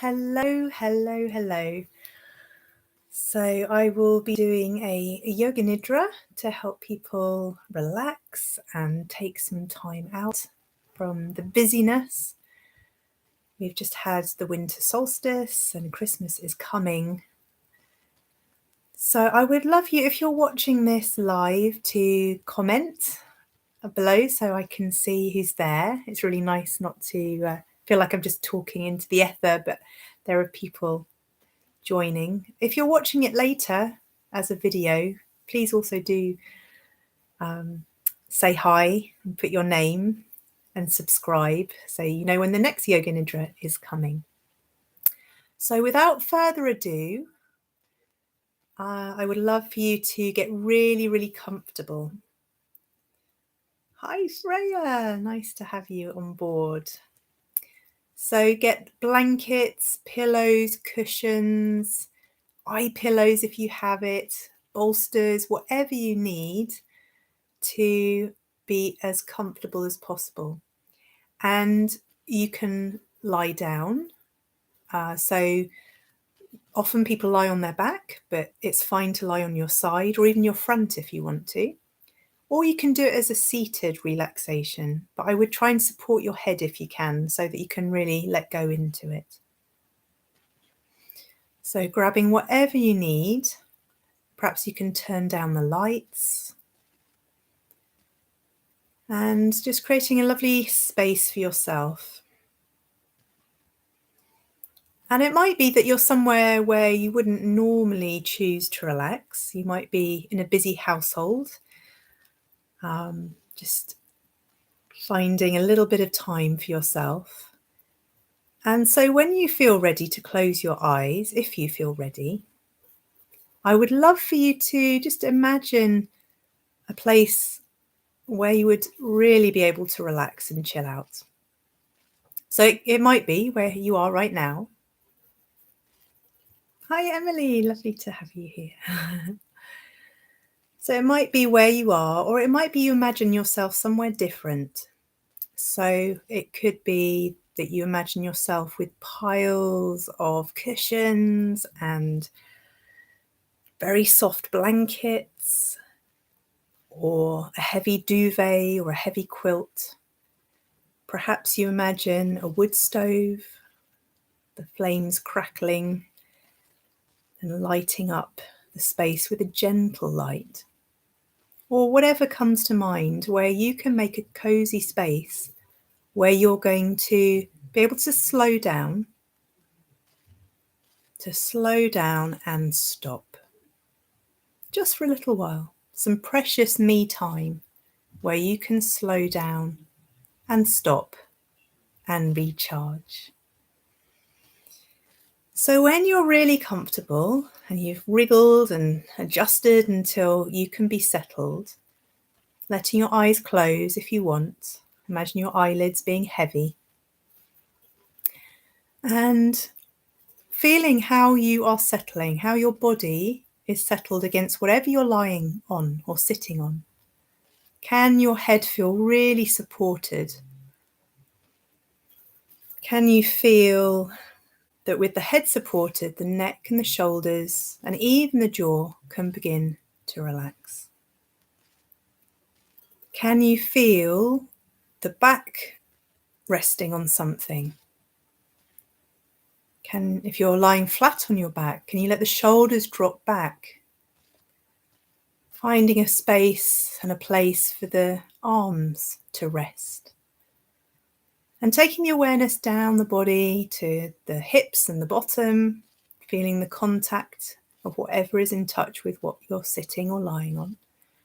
Hello, hello, hello. So I will be doing a yoga nidra to help people relax and take some time out from the busyness. We've just had the winter solstice and Christmas is coming. So I would love you, if you're watching this live, to comment below so I can see who's there. It's really nice not to feel like I'm just talking into the ether, but there are people joining. If you're watching it later as a video, please also do say hi and put your name and subscribe so you know when the next Yoga Nidra is coming. So without further ado, I would love for you to get really, really comfortable. Hi Freya, nice to have you on board. So get blankets, pillows, cushions, eye pillows if you have it, bolsters, whatever you need to be as comfortable as possible. And you can lie down. So often people lie on their back, but it's fine to lie on your side or even your front if you want to. Or you can do it as a seated relaxation, but I would try and support your head if you can so that you can really let go into it. So grabbing whatever you need, perhaps you can turn down the lights and just creating a lovely space for yourself. And it might be that you're somewhere where you wouldn't normally choose to relax. You might be in a busy household, just finding a little bit of time for yourself. And so when you feel ready to close your eyes, if you feel ready, I would love for you to just imagine a place where you would really be able to relax and chill out. So it might be where you are right now. Hi, Emily. Lovely to have you here. So it might be where you are, or it might be you imagine yourself somewhere different. So it could be that you imagine yourself with piles of cushions and very soft blankets, or a heavy duvet or a heavy quilt. Perhaps you imagine a wood stove, the flames crackling and lighting up the space with a gentle light. Or whatever comes to mind, where you can make a cozy space where you're going to be able to slow down and stop. Just for a little while, some precious me time where you can slow down and stop and recharge. So when you're really comfortable and you've wriggled and adjusted until you can be settled, letting your eyes close if you want. Imagine your eyelids being heavy. And feeling how you are settling, how your body is settled against whatever you're lying on or sitting on. Can your head feel really supported? Can you feel that with the head supported, the neck and the shoulders and even the jaw can begin to relax? Can you feel the back resting on something? If you're lying flat on your back, can you let the shoulders drop back? Finding a space and a place for the arms to rest. And taking the awareness down the body to the hips and the bottom, feeling the contact of whatever is in touch with what you're sitting or lying on.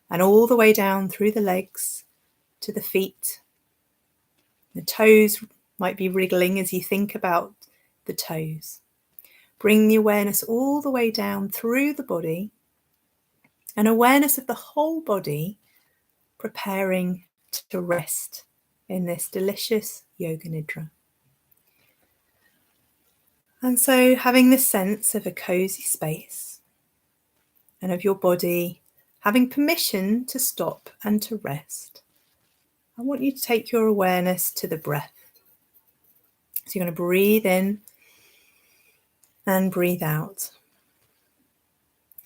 And all the way down through the legs to the feet. The toes might be wriggling as you think about the toes. Bring the awareness all the way down through the body, an awareness of the whole body preparing to rest in this delicious yoga nidra. And so having this sense of a cozy space and of your body having permission to stop and to rest, I want you to take your awareness to the breath. So you're going to breathe in and breathe out.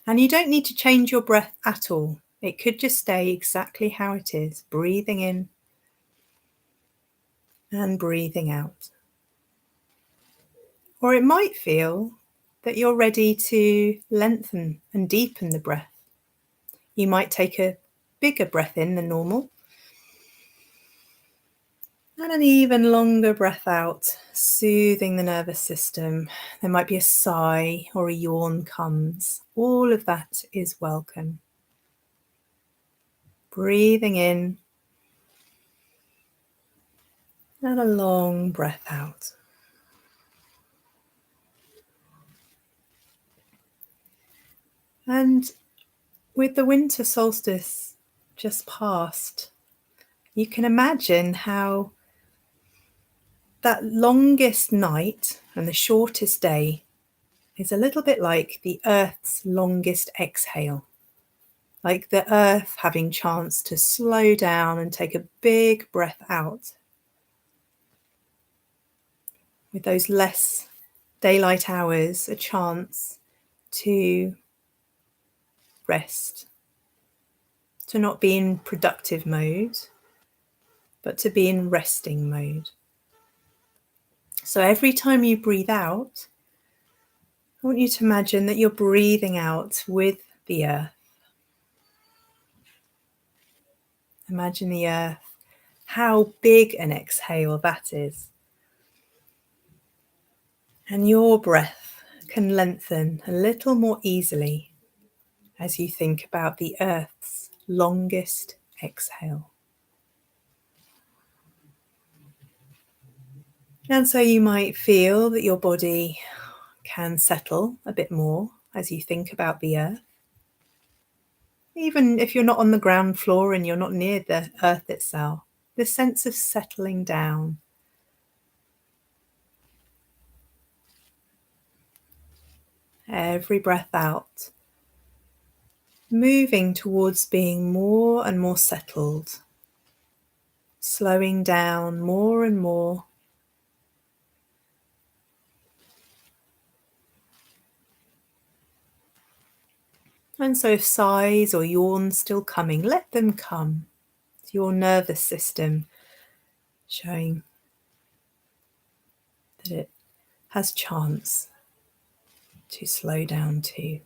And you don't need to change your breath at all. It could just stay exactly how it is, breathing in and breathing out. Or it might feel that you're ready to lengthen and deepen the breath. You might take a bigger breath in than normal and an even longer breath out, soothing the nervous system. There might be a sigh or a yawn comes. All of that is welcome. Breathing in and a long breath out. And with the winter solstice just past, you can imagine how that longest night and the shortest day is a little bit like the Earth's longest exhale. Like the Earth having chance to slow down and take a big breath out. With those less daylight hours, a chance to rest, to not be in productive mode, but to be in resting mode. So every time you breathe out, I want you to imagine that you're breathing out with the earth. Imagine the earth, how big an exhale that is. And your breath can lengthen a little more easily as you think about the earth's longest exhale. And so you might feel that your body can settle a bit more as you think about the earth. Even if you're not on the ground floor and you're not near the earth itself, the sense of settling down. Every breath out, moving towards being more and more settled, slowing down more and more. And so if sighs or yawns still coming, let them come. It's your nervous system showing that it has chance to slow down too.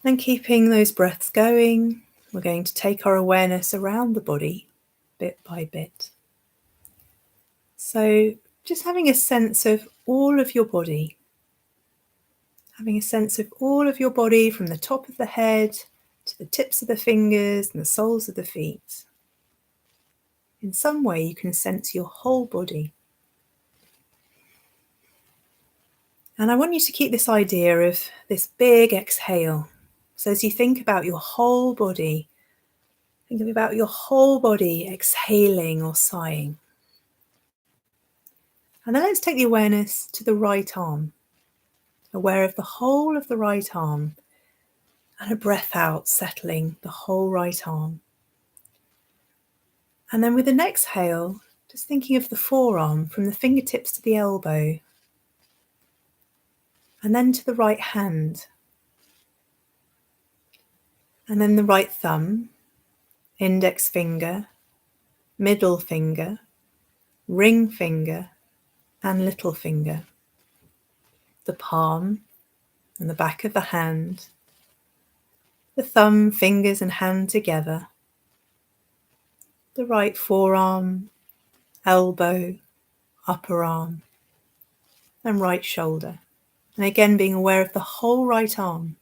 And keeping those breaths going, we're going to take our awareness around the body bit by bit. So just having a sense of all of your body, having a sense of all of your body from the top of the head to the tips of the fingers and the soles of the feet. In some way you can sense your whole body. And I want you to keep this idea of this big exhale. So as you think about your whole body, think about your whole body exhaling or sighing. And then let's take the awareness to the right arm, aware of the whole of the right arm, and a breath out, settling the whole right arm. And then with an exhale, just thinking of the forearm from the fingertips to the elbow, and then to the right hand, and then the right thumb, index finger, middle finger, ring finger, and little finger, the palm and the back of the hand, the thumb, fingers and hand together, the right forearm, elbow, upper arm, and right shoulder. And again, being aware of the whole right arm,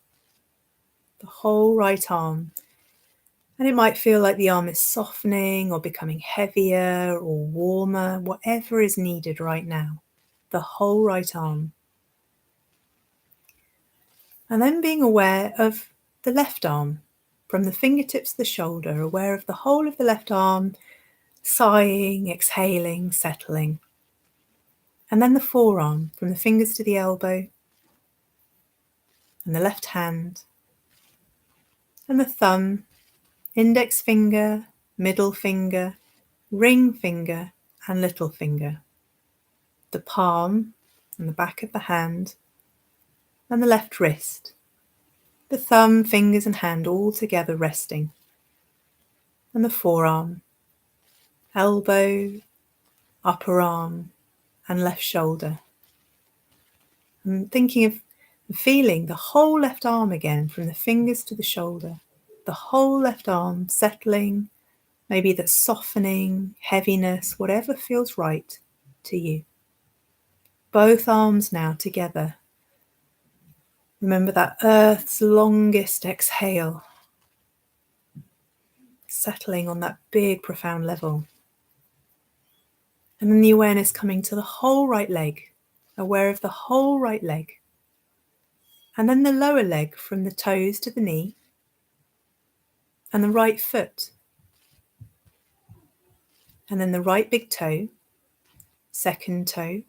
the whole right arm. And it might feel like the arm is softening or becoming heavier or warmer, whatever is needed right now, the whole right arm. And then being aware of the left arm, from the fingertips to the shoulder, aware of the whole of the left arm, sighing, exhaling, settling. And then the forearm, from the fingers to the elbow, and the left hand, and the thumb, index finger, middle finger, ring finger, and little finger. the palm and the back of the hand, and the left wrist, the thumb, fingers and hand all together resting, and the forearm, elbow, upper arm and left shoulder. And thinking of feeling the whole left arm again, from the fingers to the shoulder, the whole left arm settling, maybe that softening, heaviness, whatever feels right to you. Both arms now together. Remember that Earth's longest exhale, settling on that big, profound level. And then the awareness coming to the whole right leg, aware of the whole right leg. And then the lower leg from the toes to the knee, and the right foot. And then the right big toe, second toe,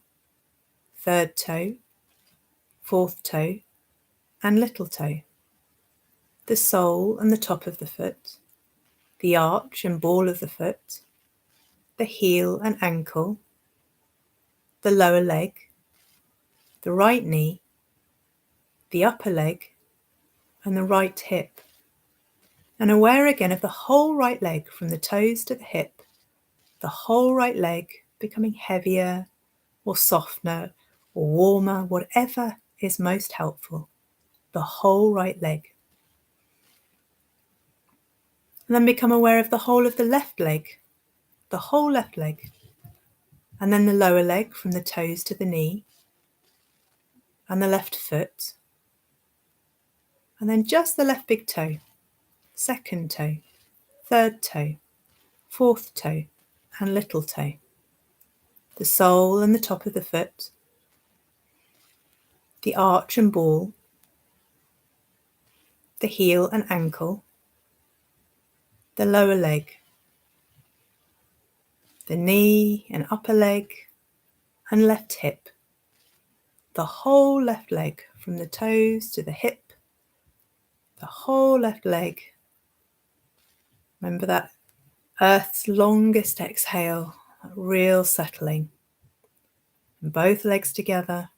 third toe, fourth toe, and little toe. The sole and the top of the foot, the arch and ball of the foot, the heel and ankle, the lower leg, the right knee, the upper leg, and the right hip. And aware again of the whole right leg from the toes to the hip, the whole right leg becoming heavier or softer or warmer, whatever is most helpful. The whole right leg. And then become aware of the whole of the left leg, the whole left leg. And then the lower leg from the toes to the knee, and the left foot. And then just the left big toe, second toe, third toe, fourth toe, and little toe. The sole and the top of the foot, the arch and ball, the heel and ankle, the lower leg, the knee and upper leg, and left hip. The whole left leg from the toes to the hip, the whole left leg. Remember that Earth's longest exhale, that real settling. And both legs together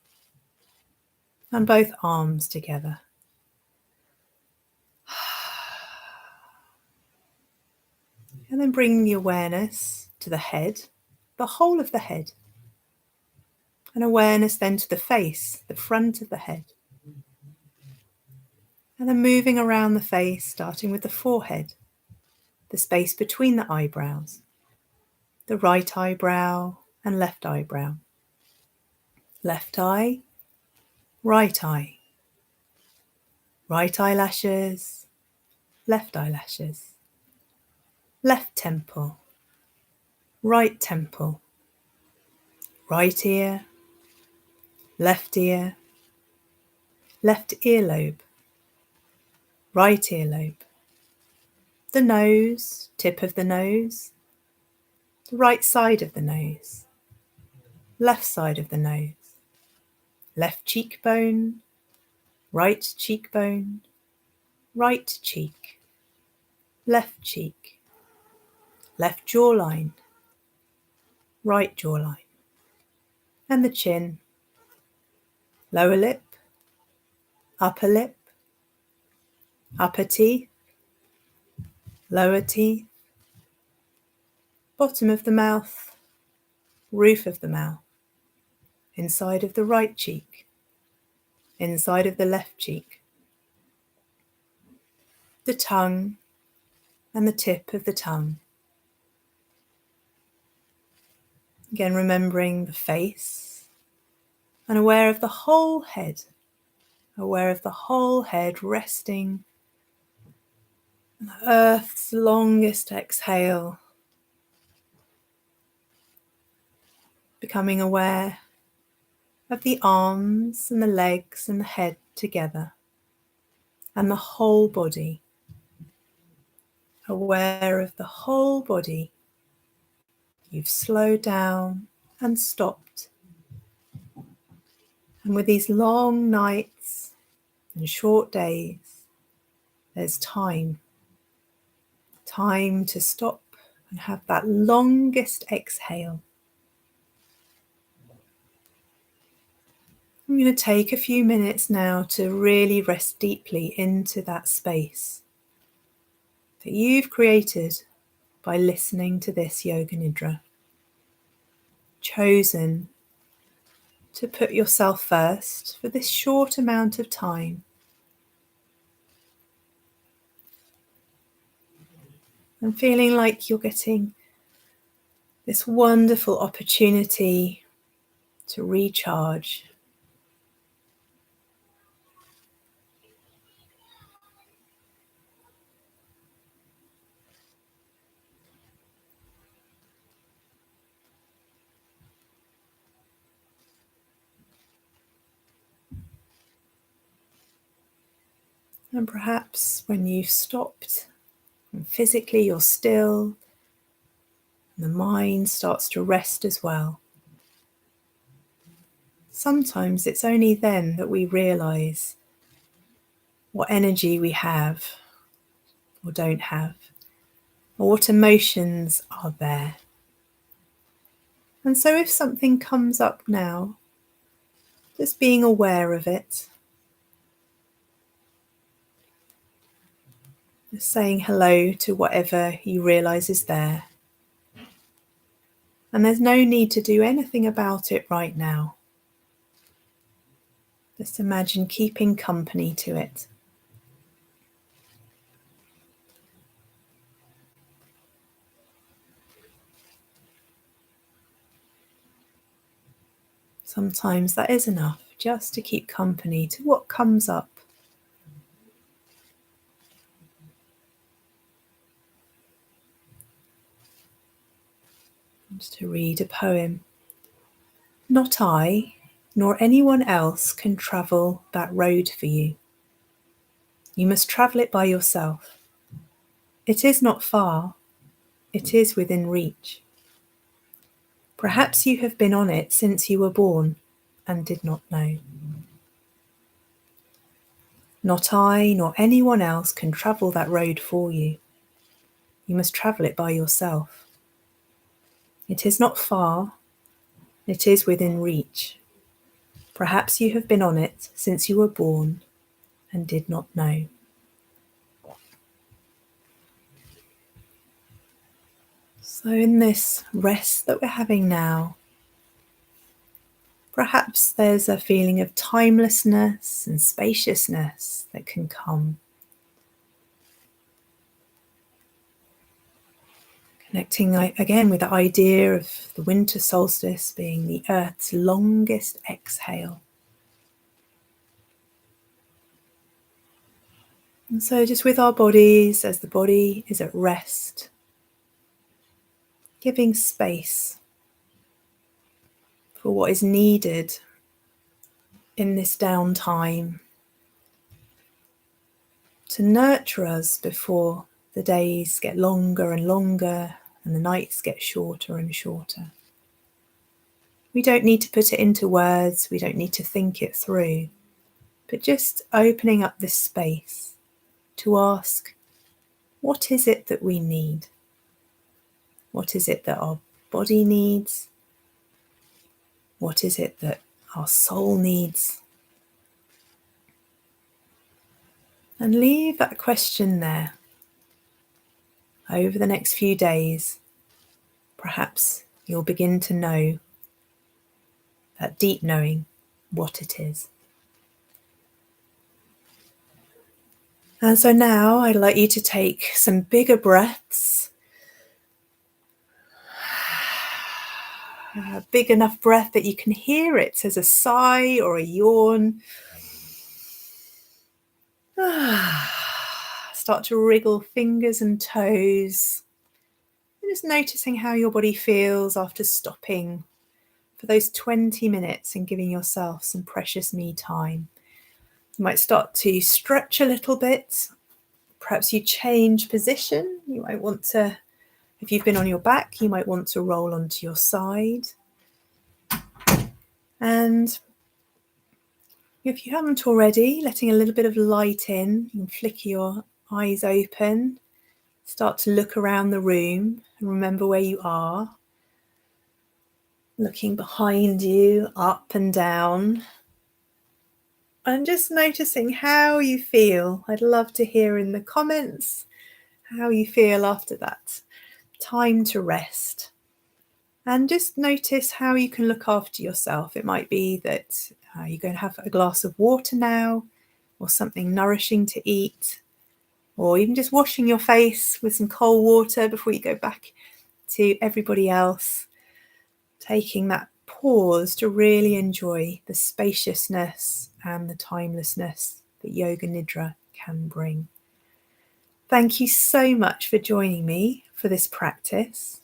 and both arms together. And then bring the awareness to the head, the whole of the head. And awareness then to the face, the front of the head. And then moving around the face, starting with the forehead, the space between the eyebrows, the right eyebrow and left eyebrow, left eye, right eyelashes, left eyelashes, left temple, right ear, left earlobe, right earlobe, the nose, tip of the nose, the right side of the nose, left side of the nose, left cheekbone, right cheek, left jawline, right jawline, and the chin, lower lip, upper teeth, lower teeth, bottom of the mouth, roof of the mouth, inside of the right cheek, inside of the left cheek, the tongue and the tip of the tongue. Again, remembering the face and aware of the whole head, resting on the Earth's longest exhale, becoming aware of the arms and the legs and the head together, and the whole body, aware of the whole body. You've slowed down and stopped. And with these long nights and short days, there's time to stop and have that longest exhale. I'm going to take a few minutes now to really rest deeply into that space that you've created by listening to this Yoga Nidra. Chosen to put yourself first for this short amount of time. And feeling like you're getting this wonderful opportunity to recharge. And perhaps when you've stopped and physically you're still, the mind starts to rest as well. Sometimes it's only then that we realize what energy we have or don't have, or what emotions are there. And so if something comes up now, just being aware of it, just saying hello to whatever you realize is there. And there's no need to do anything about it right now. Just imagine keeping company to it. Sometimes that is enough, just to keep company to what comes up. Just to read a poem. Not I, nor anyone else can travel that road for you. You must travel it by yourself. It is not far, it is within reach. Perhaps you have been on it since you were born and did not know. Not I, nor anyone else can travel that road for you. You must travel it by yourself. It is not far, it is within reach. Perhaps you have been on it since you were born and did not know. So in this rest that we're having now, perhaps there's a feeling of timelessness and spaciousness that can come. Connecting again with the idea of the winter solstice being the Earth's longest exhale. And so just with our bodies, as the body is at rest, giving space for what is needed in this downtime to nurture us before the days get longer and longer and the nights get shorter and shorter. We don't need to put it into words, we don't need to think it through, but just opening up this space to ask, what is it that we need? What is it that our body needs? What is it that our soul needs? And leave that question there. Over the next few days, perhaps you'll begin to know, that deep knowing, what it is. And so now I'd like you to take some bigger breaths. A big enough breath that you can hear it as a sigh or a yawn. Start to wriggle fingers and toes. Just noticing how your body feels after stopping for those 20 minutes and giving yourself some precious me time. You might start to stretch a little bit. Perhaps you change position. You might want to, if you've been on your back, you might want to roll onto your side. And if you haven't already, letting a little bit of light in, you can flicker your eyes open, start to look around the room and remember where you are. Looking behind you, up and down. And just noticing how you feel. I'd love to hear in the comments how you feel after that time to rest. And just notice how you can look after yourself. It might be that you're going to have a glass of water now, or something nourishing to eat, or even just washing your face with some cold water before you go back to everybody else. Taking that pause to really enjoy the spaciousness and the timelessness that Yoga Nidra can bring. Thank you so much for joining me for this practice.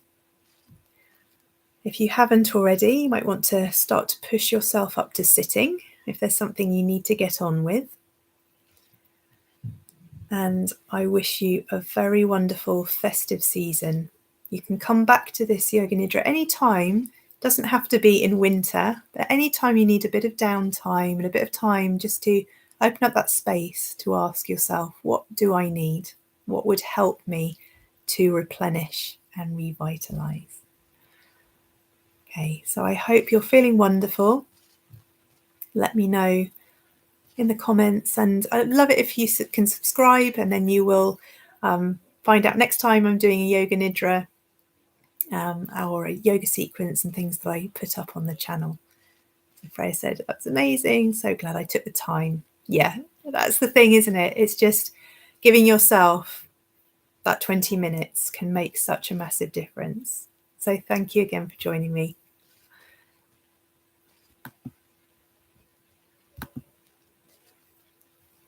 If you haven't already, you might want to start to push yourself up to sitting if there's something you need to get on with. And I wish you a very wonderful festive season. You can come back to this Yoga Nidra anytime. It doesn't have to be in winter, but anytime you need a bit of downtime and a bit of time just to open up that space to ask yourself, what do I need? What would help me to replenish and revitalize? Okay, so I hope you're feeling wonderful. Let me know in the comments, and I'd love it if you can subscribe, and then you will find out next time I'm doing a Yoga Nidra or a yoga sequence and things that I put up on the channel. So Freya said, that's amazing, so glad I took the time. Yeah, that's the thing, isn't it? It's just giving yourself that 20 minutes can make such a massive difference. So thank you again for joining me.